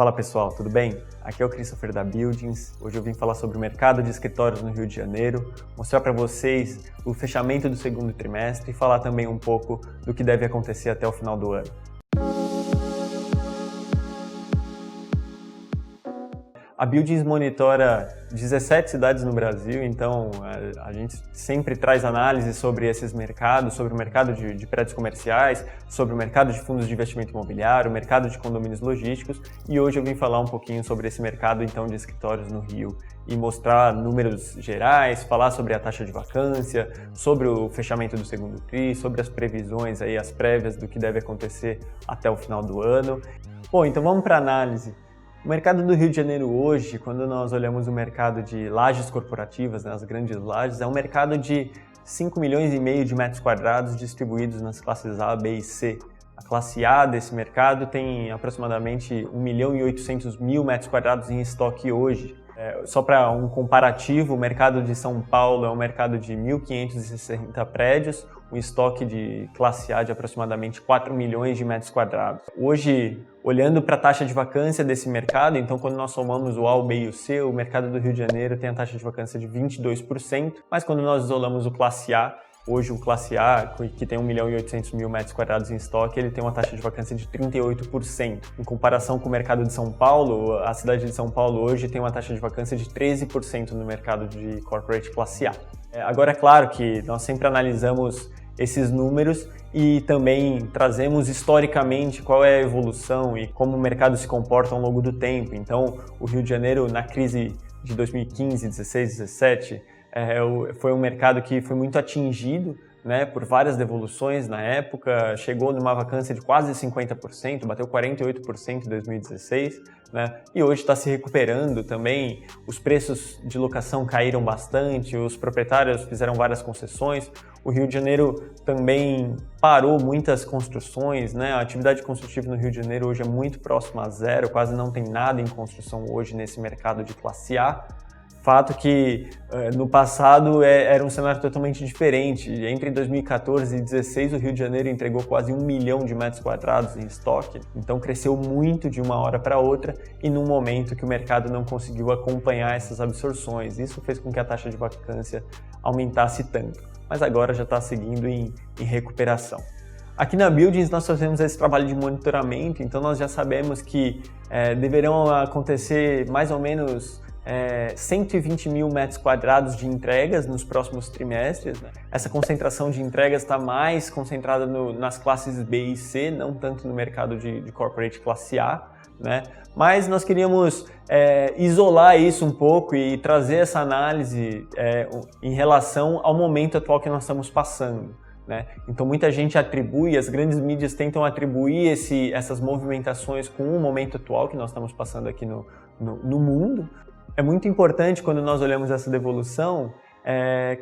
Fala pessoal, tudo bem? Aqui é o Christopher da Buildings. Hoje eu vim falar sobre o mercado de escritórios no Rio de Janeiro, mostrar para vocês o fechamento do segundo trimestre e falar também um pouco do que deve acontecer até o final do ano. A Buildings monitora 17 cidades no Brasil, então a gente sempre traz análises sobre esses mercados, sobre o mercado de prédios comerciais, sobre o mercado de fundos de investimento imobiliário, o mercado de condomínios logísticos, e hoje eu vim falar um pouquinho sobre esse mercado então de escritórios no Rio e mostrar números gerais, falar sobre a taxa de vacância, sobre o fechamento do segundo TRI, sobre as previsões aí, as prévias do que deve acontecer até o final do ano. Bom, então vamos para a análise. O mercado do Rio de Janeiro hoje, quando nós olhamos o mercado de lajes corporativas, as grandes lajes, é um mercado de 5,5 milhões de metros quadrados distribuídos nas classes A, B e C. A classe A desse mercado tem aproximadamente 1.800.000 metros quadrados em estoque hoje. Só para um comparativo, o mercado de São Paulo é um mercado de 1.560 prédios, um estoque de classe A de aproximadamente 4 milhões de metros quadrados. Hoje, olhando para a taxa de vacância desse mercado, então quando nós somamos o A, o B e o C, o mercado do Rio de Janeiro tem a taxa de vacância de 22%, mas quando nós isolamos o classe A, hoje o classe A, que tem 1.800.000 metros quadrados em estoque, ele tem uma taxa de vacância de 38%. Em comparação com o mercado de São Paulo, a cidade de São Paulo hoje tem uma taxa de vacância de 13% no mercado de corporate classe A. Agora, é claro que nós sempre analisamos esses números e também trazemos historicamente qual é a evolução e como o mercado se comporta ao longo do tempo. Então, o Rio de Janeiro, na crise de 2015, 16, 17, foi um mercado que foi muito atingido, por várias devoluções na época, chegou numa vacância de quase 50%, bateu 48% em 2016, e hoje está se recuperando também. Os preços de locação caíram bastante, os proprietários fizeram várias concessões. O Rio de Janeiro também parou muitas construções, A atividade construtiva no Rio de Janeiro hoje é muito próxima a zero, quase não tem nada em construção hoje nesse mercado de classe A. Fato que no passado era um cenário totalmente diferente. Entre 2014 e 2016, o Rio de Janeiro entregou quase 1 milhão de metros quadrados em estoque, então cresceu muito de uma hora para outra e num momento que o mercado não conseguiu acompanhar essas absorções. Isso fez com que a taxa de vacância aumentasse tanto, mas agora já está seguindo em recuperação. Aqui na Buildings nós fazemos esse trabalho de monitoramento, então nós já sabemos que deverão acontecer mais ou menos 120 mil metros quadrados de entregas nos próximos trimestres. Essa concentração de entregas está mais concentrada nas classes B e C, não tanto no mercado de corporate classe A, Mas nós queríamos isolar isso um pouco e trazer essa análise em relação ao momento atual que nós estamos passando. Então muita gente atribui, as grandes mídias tentam atribuir essas movimentações com o momento atual que nós estamos passando aqui no mundo. É muito importante, quando nós olhamos essa devolução,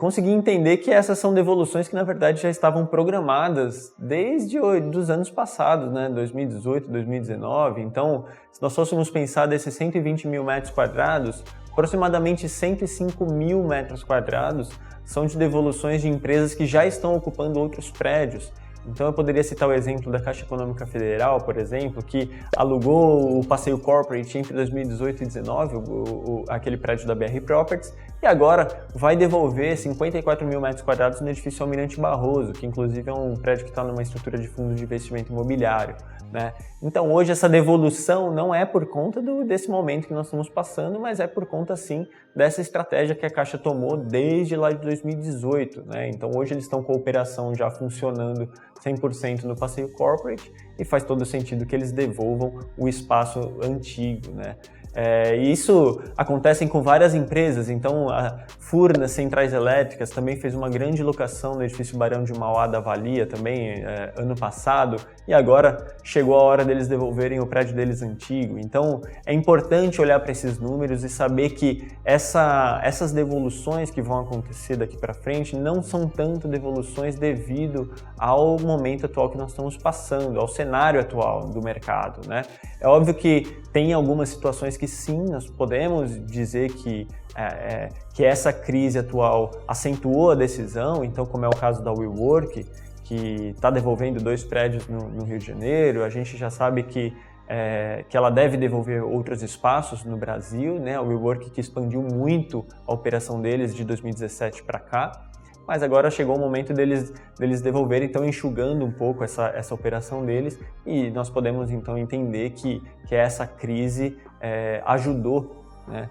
conseguir entender que essas são devoluções que, na verdade, já estavam programadas desde os anos passados, 2018, 2019. Então, se nós fôssemos pensar desses 120 mil metros quadrados, aproximadamente 105 mil metros quadrados são de devoluções de empresas que já estão ocupando outros prédios. Então eu poderia citar o exemplo da Caixa Econômica Federal, por exemplo, que alugou o Passeio Corporate entre 2018 e 2019, aquele prédio da BR Properties, e agora vai devolver 54 mil metros quadrados no edifício Almirante Barroso, que inclusive é um prédio que está numa estrutura de fundos de investimento imobiliário. Então hoje essa devolução não é por conta desse momento que nós estamos passando, mas é por conta sim dessa estratégia que a Caixa tomou desde lá de 2018. Então hoje eles estão com a operação já funcionando 100% no Passeio Corporate e faz todo sentido que eles devolvam o espaço antigo. Isso acontece com várias empresas, então a Furnas Centrais Elétricas também fez uma grande locação no edifício Barão de Mauá da Valia também ano passado, e agora chegou a hora deles devolverem o prédio deles antigo. Então é importante olhar para esses números e saber que essas devoluções que vão acontecer daqui para frente não são tanto devoluções devido ao momento atual que nós estamos passando, ao cenário atual do mercado. É óbvio que tem algumas situações que sim, nós podemos dizer que essa crise atual acentuou a decisão, então como é o caso da WeWork, que está devolvendo 2 prédios no Rio de Janeiro. A gente já sabe que que ela deve devolver outros espaços no Brasil, né? O WeWork que expandiu muito a operação deles de 2017 para cá, mas agora chegou o momento deles devolverem, então enxugando um pouco essa operação deles, e nós podemos então entender que essa crise ajudou, né,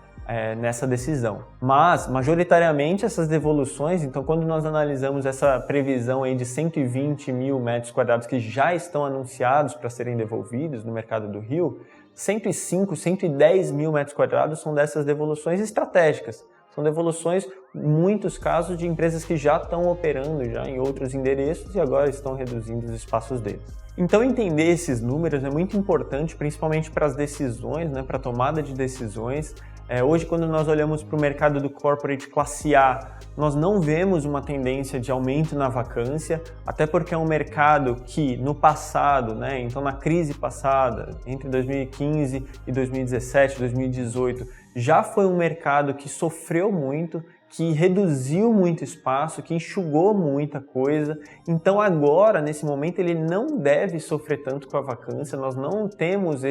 nessa decisão. Mas, majoritariamente, essas devoluções, então quando nós analisamos essa previsão aí de 120 mil metros quadrados que já estão anunciados para serem devolvidos no mercado do Rio, 105, 110 mil metros quadrados são dessas devoluções estratégicas. São devoluções, em muitos casos, de empresas que já estão operando já em outros endereços e agora estão reduzindo os espaços deles. Então, entender esses números é muito importante, principalmente para as decisões, né, para a tomada de decisões. Hoje, quando nós olhamos para o mercado do corporate classe A, nós não vemos uma tendência de aumento na vacância, até porque é um mercado que no passado, né, então na crise passada, entre 2015 e 2017, 2018, já foi um mercado que sofreu muito, que reduziu muito espaço, que enxugou muita coisa. Então agora, nesse momento, ele não deve sofrer tanto com a vacância, nós não temos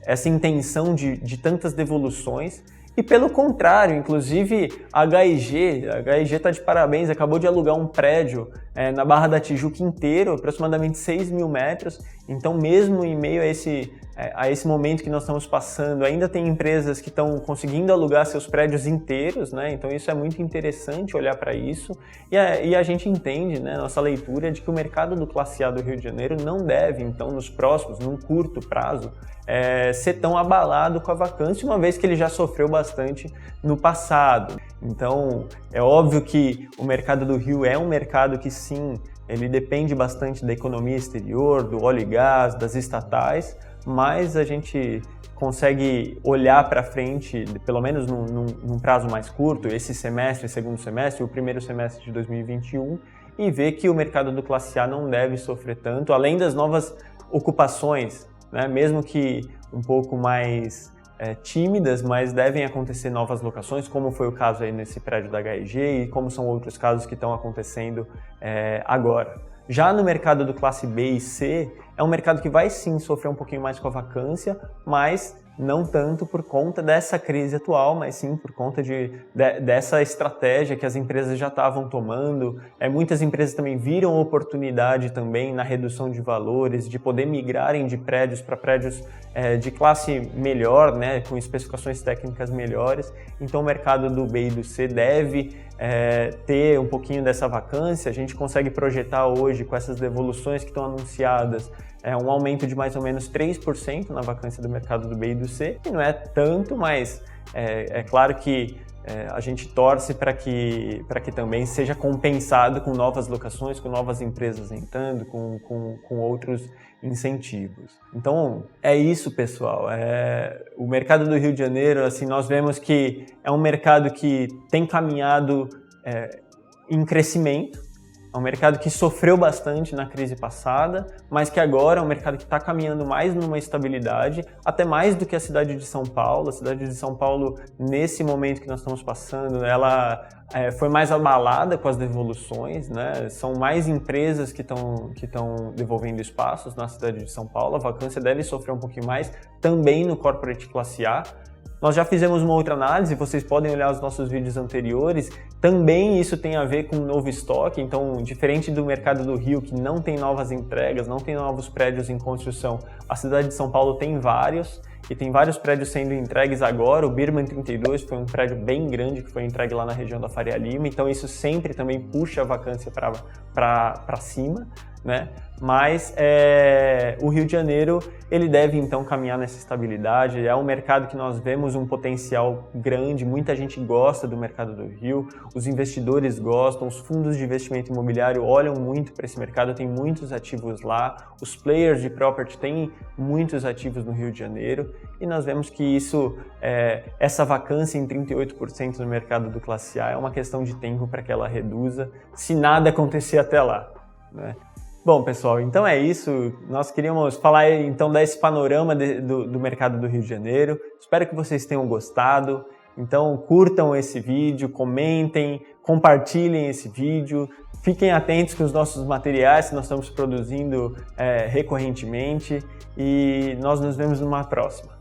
essa intenção de tantas devoluções. E pelo contrário, inclusive a HIG está de parabéns, acabou de alugar um prédio na Barra da Tijuca inteiro, aproximadamente 6 mil metros. Então, mesmo em meio a esse momento que nós estamos passando, ainda tem empresas que estão conseguindo alugar seus prédios inteiros, né? Então isso é muito interessante olhar para isso, e a gente entende, né, nossa leitura, de que o mercado do classe A do Rio de Janeiro não deve, então, nos próximos, num curto prazo, ser tão abalado com a vacância, uma vez que ele já sofreu bastante no passado. Então, é óbvio que o mercado do Rio é um mercado que, sim, ele depende bastante da economia exterior, do óleo e gás, das estatais, mas a gente consegue olhar para frente, pelo menos num prazo mais curto, esse semestre, segundo semestre, o primeiro semestre de 2021, e ver que o mercado do classe A não deve sofrer tanto, além das novas ocupações, né? Mesmo que um pouco mais tímidas, mas devem acontecer novas locações, como foi o caso aí nesse prédio da HIG e como são outros casos que estão acontecendo agora. Já no mercado do classe B e C, é um mercado que vai sim sofrer um pouquinho mais com a vacância, mas não tanto por conta dessa crise atual, mas sim por conta dessa estratégia que as empresas já estavam tomando. Muitas empresas também viram oportunidade também na redução de valores, de poder migrarem de prédios para prédios de classe melhor, né, com especificações técnicas melhores. Então o mercado do B e do C deve ter um pouquinho dessa vacância. A gente consegue projetar hoje, com essas devoluções que estão anunciadas, um aumento de mais ou menos 3% na vacância do mercado do B e do C, que não é tanto, mas é claro que a gente torce para que também seja compensado com novas locações, com novas empresas entrando, com outros incentivos. Então, é isso, pessoal. O mercado do Rio de Janeiro, assim, nós vemos que é um mercado que tem caminhado em crescimento. É um mercado que sofreu bastante na crise passada, mas que agora é um mercado que está caminhando mais numa estabilidade, até mais do que a cidade de São Paulo. A cidade de São Paulo, nesse momento que nós estamos passando, ela foi mais abalada com as devoluções, né? São mais empresas que estão devolvendo espaços na cidade de São Paulo. A vacância deve sofrer um pouquinho mais, também no corporate classe A. Nós já fizemos uma outra análise, vocês podem olhar os nossos vídeos anteriores, também isso tem a ver com novo estoque. Então, diferente do mercado do Rio, que não tem novas entregas, não tem novos prédios em construção, a cidade de São Paulo tem vários, e tem vários prédios sendo entregues agora. O Birman 32 foi um prédio bem grande que foi entregue lá na região da Faria Lima, então isso sempre também puxa a vacância para cima, né? Mas o Rio de Janeiro, ele deve então caminhar nessa estabilidade. É um mercado que nós vemos um potencial grande, muita gente gosta do mercado do Rio, os investidores gostam, os fundos de investimento imobiliário olham muito para esse mercado, tem muitos ativos lá, os players de property têm muitos ativos no Rio de Janeiro, e nós vemos que essa vacância em 38% no mercado do classe A é uma questão de tempo para que ela reduza, se nada acontecer até lá, né? Bom, pessoal, então é isso. Nós queríamos falar então desse panorama do mercado do Rio de Janeiro. Espero que vocês tenham gostado. Então curtam esse vídeo, comentem, compartilhem esse vídeo, Fiquem atentos com os nossos materiais que nós estamos produzindo recorrentemente e nós nos vemos numa próxima.